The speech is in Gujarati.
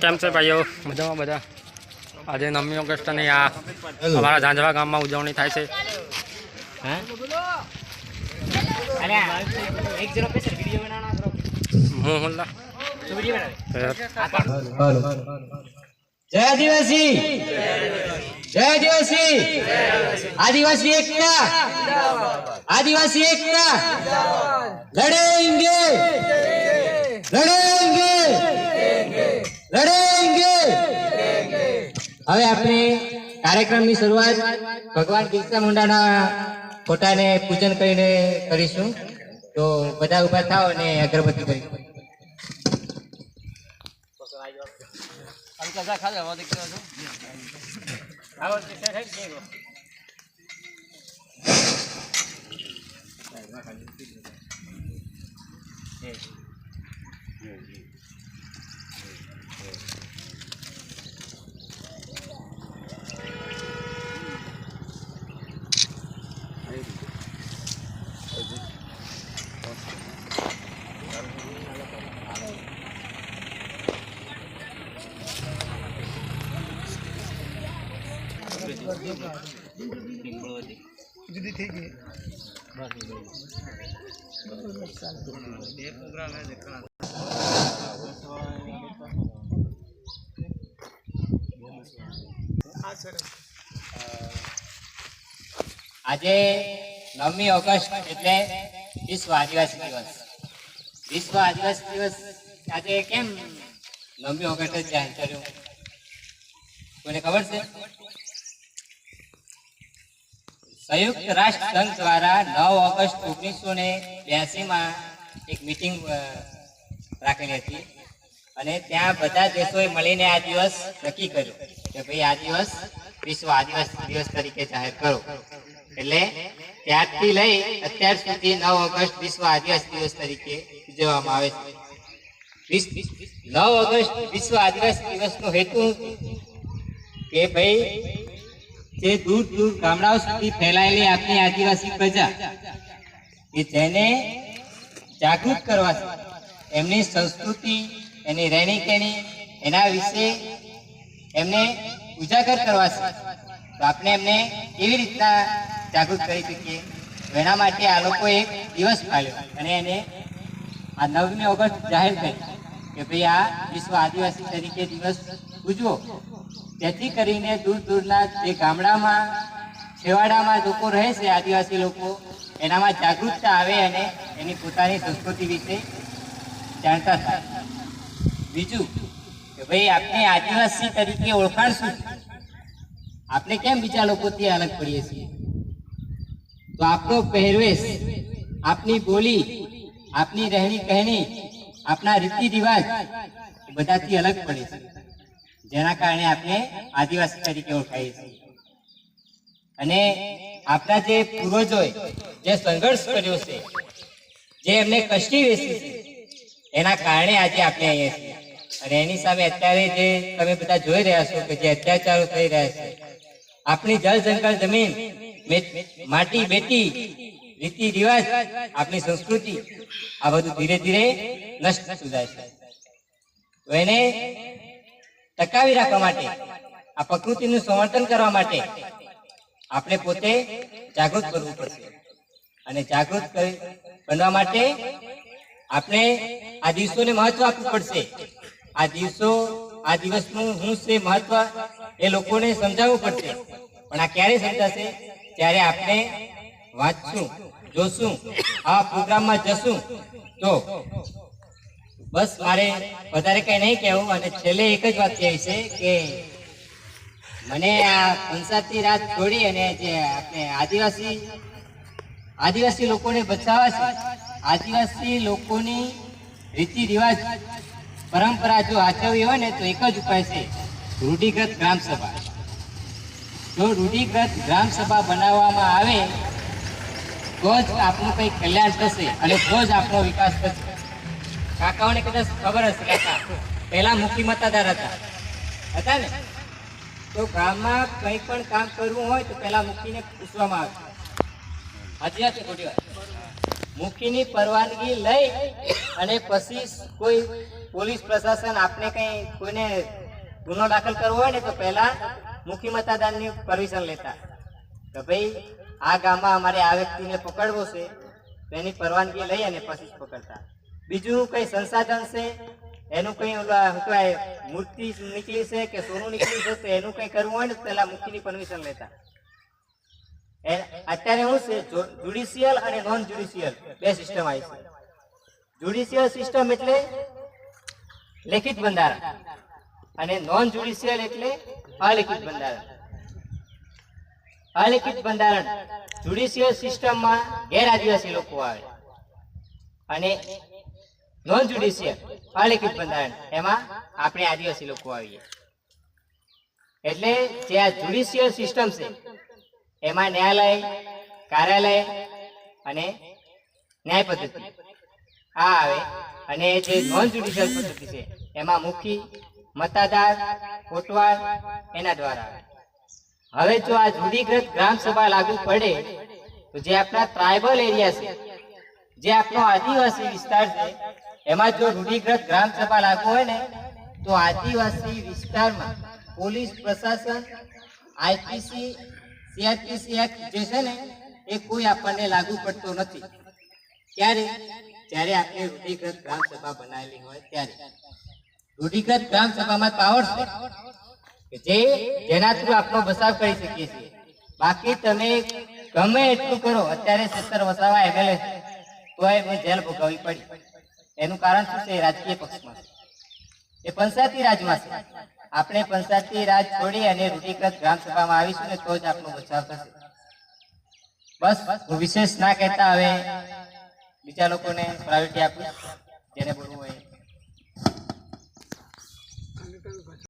કેમ છે ભાઈઓ? મજામાં બધા. આજે 9મી ઓગસ્ટની આ અમારા ઝાંઝવા ગામમાં ઉજવણી થાય છે. જય આદિવાસી, જય આદિવાસી, આદિવાસી એકતા, આદિવાસી એકતા, લડેંગે, લડેંગે, લડેંગે. હવે આપણે કાર્યક્રમની શરૂઆત ભગવાન બિરસા મુંડાના ફોટાને પૂજન કરીને કરીશું. તો બધા ઉભા થાઓ અને અગરબત્તી કરી. આજે 9મી ઓગસ્ટ એટલે વિશ્વ આદિવાસી દિવસ. વિશ્વ આદિવાસી દિવસ આજે કેમ 9મી ઓગસ્ટ જ જાહેર કર્યું? કોઈને ખબર છે? સંયુક્ત રાષ્ટ્ર સંઘ દ્વારા 9 ઓગસ્ટ 1982 એક મીટિંગ રાખેલી હતી અને ત્યાં બધા દેશોએ મળીને આ દિવસ નક્કી કર્યો કે ભાઈ આ દિવસ વિશ્વ આદિવાસી દિવસ તરીકે જાહેર કરો. એટલે ત્યારથી લઈ અત્યાર સુધી 9 ઓગસ્ટ વિશ્વ આદિવાસી દિવસ તરીકે ઉજવવામાં આવે છે. 9 ઓગસ્ટ વિશ્વ આદિવાસી દિવસનો હેતુ કે ભાઈ જે દૂર દૂર ગામડાઓ સુધી ફેલાયેલી આપણી આદિવાસી પ્રજા કે જેને જાગૃત કરવા છે, એમની સંસ્કૃતિ, એની રહેણી કહેણી, એના વિશે એમને ઉજાગર કરવા છે. તો આપણે એમને કેવી રીતના જાગૃત કરી શકીએ? એના માટે આ લોકો એક દિવસ પાડ્યો અને એને આ 9મી ઓગસ્ટ જાહેર કરી કે ભાઈ આ વિશ્વ આદિવાસી તરીકે દિવસ ઉજવો, જેથી કરીને દૂર દૂરના જે ગામડામાં છેવાડામાં લોકો રહે છે, આદિવાસી લોકો, એનામાં જાગૃતતા આવે અને એની પોતાની સંસ્કૃતિ વિશે જાણતા થાય. બીજું કે ભાઈ આપણે આદિવાસી તરીકે ઓળખાણ શું છે? આપણે કેમ બીજા લોકોથી અલગ પડીએ છીએ? તો આપણો પહેરવેશ, આપની બોલી, આપની રહેણી કહેણી, આપણા રીતિ રિવાજ બધાથી અલગ પડે છે, જેના કારણે આપણે આદિવાસી તરીકે ઓળખાઈએ છીએ. અને આપણા જે પૂર્વજોએ જે સંઘર્ષ કર્યો છે, જે એમને કષ્ટી વેચી છે, એના કારણે આજે આપણે અહીંયા છીએ. અને એની સામે અત્યારે જે તમે બધા જોઈ રહ્યા છો કે જે અત્યાચારો થઈ રહ્યા છે, આપણી જળ જંગલ જમીન, માટી બેટી, રીતિ રિવાજ, આપણી સંસ્કૃતિ, આ બધું ધીરે ધીરે નષ્ટ થતું જાય છે. તો એને ટકાવી રાખવા માટે, આ પ્રકૃતિનું સંવર્ધન કરવા માટે આપણે પોતે જાગૃત બનવું પડશે. અને જાગૃત બનવા માટે આપણે આ દિવસોને મહત્વ આપવું પડશે. આ દિવસનું શું છે મહત્વ એ લોકોને સમજાવવું પડશે. પણ આ ક્યારે સમજાશે? ત્યારે આપણે વાંચશું, જોશું, આ પ્રોગ્રામમાં જશું. તો બસ મારે વધારે કઈ નહીં કહેવું. અને છેલ્લે એક જ વાત કહેવી છે કે મને આ પંચાયતી રાજ છોડી અને જે આપણે આદિવાસી લોકોને બચાવવા છે, આદિવાસી લોકોની રીતિ રિવાજ પરંપરા જો આચરવી હોય ને તો એક જ ઉપાય છે, રૂઢિગત ગ્રામ સભા. જો રૂઢિગત ગ્રામ સભા બનાવવામાં આવે તો જ આપણું કંઈ કલ્યાણ થશે અને તો જ આપણો વિકાસ થશે. કાકાઓને કદાચ ખબર હશે, કાકા પહેલા મુખી મતદાર હતા ને, તો ગામમાં કંઈ પણ કામ કરવું હોય તો પહેલા મુખીને પૂછવામાં આવે. હજી હશે ખોટી વાત. મુખીની પરવાનગી લઈ અને પછી કોઈ પોલીસ પ્રશાસન આપણે કઈ કોઈને ગુનો દાખલ કરવો હોય ને તો પહેલા મુખી મતદાનની પરમિશન લેતા કે ભાઈ આ ગામમાં અમારે આ વ્યક્તિને પકડવો છે તેની પરવાનગી લઈ અને પછી જ પકડતા. બીજું કઈ સંસાધન છે એનું કઈ મૂર્તિ નીકળી છે કે સોનું નીકળ્યું છે તો એનું કઈ કરવું હોય ને પહેલા મુખીની પરમિશન લેતા. અત્યારે શું છે જ્યુડિશિયલ અને નોન જ્યુડિશિયલ બે સિસ્ટમ આવી છે. જ્યુડિશિયલ સિસ્ટમ એટલે લેખિત બંધારણ અને નોન જ્યુડિશિયલ એટલે અલિખિત બંધારણ. અલિખિત બંધારણ જ્યુડિશિયલ સિસ્ટમમાં ગેરઆદિવાસી લોકો આવે અને નોન જ્યુડિશિયલ અલિખિત બંધારણ એમાં આપણે આદિવાસી લોકો આવીએ. એટલે જે આ જ્યુડિશિયલ સિસ્ટમ છે એમાં ન્યાયાલય, કાર્યાલય અને ન્યાય પદ્ધતિ આ આવે અને જે નોન જ્યુડિશિયલ પદ્ધતિ છે એમાં મુખી, મતદાર, કોટવાલ એના દ્વારા આવે. હવે જો આ રૂઢિગત ગ્રામ સભા લાગુ પડે તો જે આપણા ટ્રાઇબલ એરિયા છે, જે આપણો આદિવાસી વિસ્તાર છે એમાં જો રૂઢિગત ગ્રામ સભા લાગુ હોય ને તો આદિવાસી વિસ્તારમાં પોલીસ પ્રશાસન, આઈપીસી, સીઆરપીસી એક્ટ જે છે ને એ કોઈ આપણને લાગુ પડતો નથી. ત્યારે જ્યારે આપણે રૂઢિગત ગ્રામ સભા બનાવેલી હોય ત્યારે રૂઢિગત ગ્રામ સભામાં પાવર છે કે જેના થ્રુ આપણો બચાવ કરી શકીએ છીએ. બાકી તમે ગમે એટલું કરો, અત્યારે 17 વસાવા એમએલએ તો એ જેલ ભોગવવી પડી. એનું કારણ શું છે? રાજકીય પક્ષમાં એ પંચાયતી રાજમાં છે. આપણે પંચાયતી રાજ છોડી અને રૂઢિગત ગ્રામ સભામાં આવીશું ને તો જ આપણો બચાવ થશે. બસ હું વિશેષ ના કહેતા હવે બીજા લોકોને પ્રાયોરિટી આપું જેને બોલવું હોય.